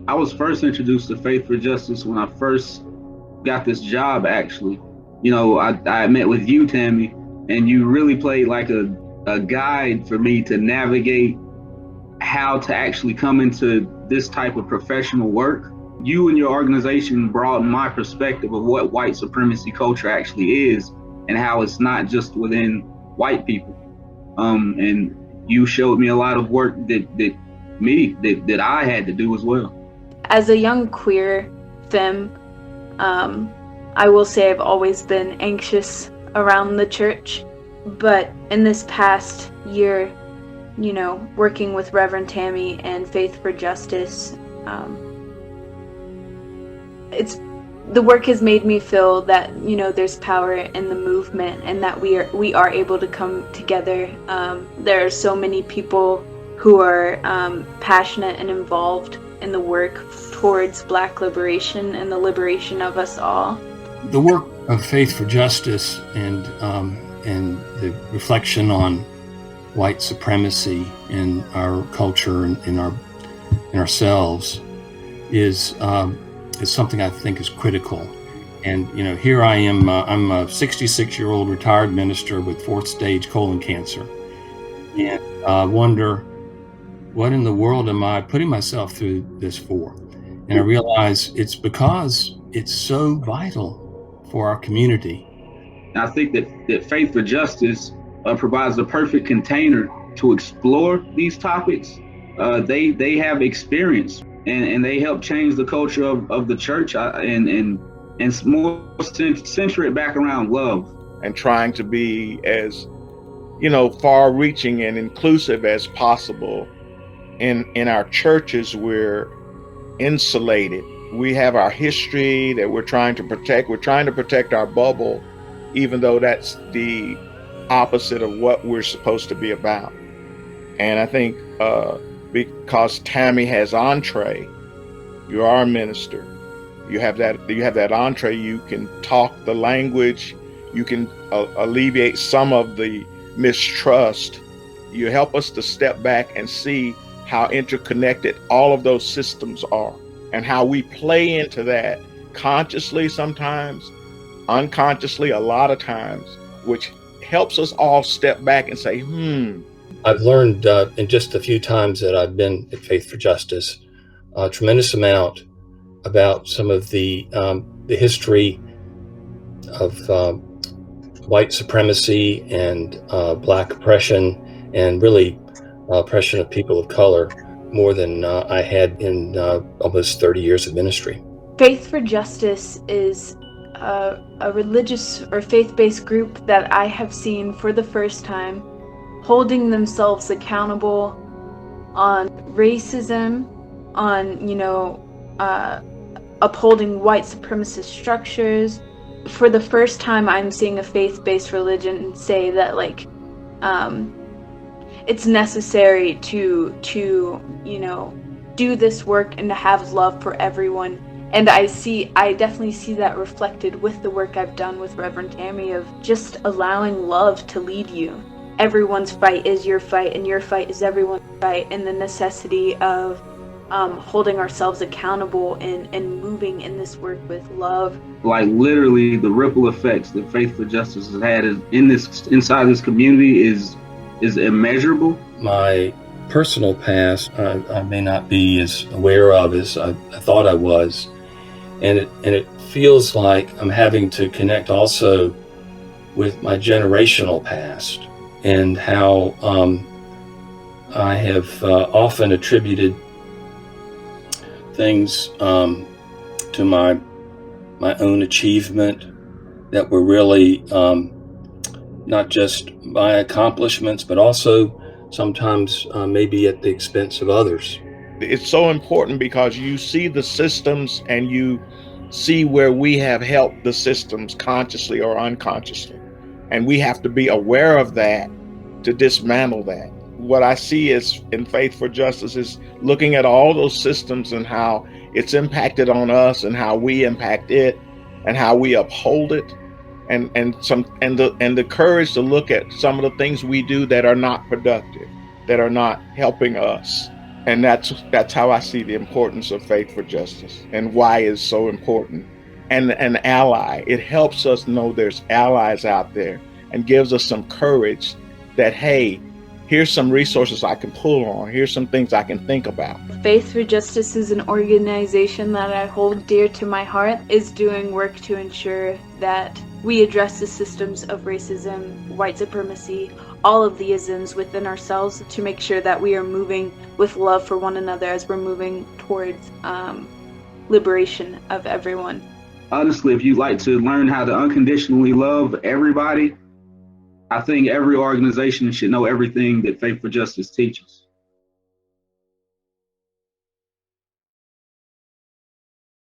I was first introduced to Faith for Justice when I first got this job, actually. I met with you, Tammy, and you really played like a guide for me to navigate how to actually come into this type of professional work. You and your organization broadened my perspective of what white supremacy culture actually is and how it's not just within white people. And you showed me a lot of work that I had to do as well. As a young queer femme, I will say I've always been anxious around the church, but in this past year, working with Reverend Tammy and Faith for Justice, the work has made me feel that there's power in the movement and that we are able to come together. There are so many people who are passionate and involved in the work towards Black liberation and the liberation of us all. The work of Faith for Justice and the reflection on white supremacy in our culture and in ourselves is something I think is critical. And here I am. I'm a 66-year-old retired minister with 4th stage colon cancer, and I wonder, what in the world am I putting myself through this for? And I realize it's because it's so vital for our community. I think that Faith for Justice provides the perfect container to explore these topics. They have experience and they help change the culture of the church and more center it back around love. And trying to be as, far-reaching and inclusive as possible. In our churches, we're insulated. We have our history that we're trying to protect. We're trying to protect our bubble, even though that's the opposite of what we're supposed to be about. And I think because Tammy has entree, you are a minister. You have that entree. You can talk the language. You can alleviate some of the mistrust. You help us to step back and see how interconnected all of those systems are and how we play into that consciously sometimes, unconsciously a lot of times, which helps us all step back and say, I've learned in just the few times that I've been at Faith for Justice a tremendous amount about some of the history of white supremacy and Black oppression, and really oppression of people of color, more than I had in almost 30 years of ministry. Faith for Justice is a religious or faith-based group that I have seen for the first time holding themselves accountable on racism, on upholding white supremacist structures. For the first time, I'm seeing a faith-based religion say that it's necessary to do this work and to have love for everyone. And I definitely see that reflected with the work I've done with Reverend Tammy of just allowing love to lead you. Everyone's fight is your fight, and your fight is everyone's fight, and the necessity of holding ourselves accountable and moving in this work with love. Like literally the ripple effects that Faith for Justice has had inside this community is immeasurable. My personal past, I may not be as aware of as I thought I was, and it feels like I'm having to connect also with my generational past and how I have often attributed things to my own achievement that were really not just my accomplishments, but also sometimes maybe at the expense of others. It's so important because you see the systems and you see where we have helped the systems consciously or unconsciously. And we have to be aware of that to dismantle that. What I see is in Faith for Justice is looking at all those systems and how it's impacted on us and how we impact it and how we uphold it. And the courage to look at some of the things we do that are not productive, that are not helping us, And that's how I see the importance of Faith for Justice and why it's so important. And an ally, it helps us know there's allies out there and gives us some courage that, hey, here's some resources I can pull on. Here's some things I can think about. Faith for Justice is an organization that I hold dear to my heart, is doing work to ensure that we address the systems of racism, white supremacy, all of the isms within ourselves, to make sure that we are moving with love for one another as we're moving towards liberation of everyone. Honestly, if you'd like to learn how to unconditionally love everybody, I think every organization should know everything that Faith for Justice teaches.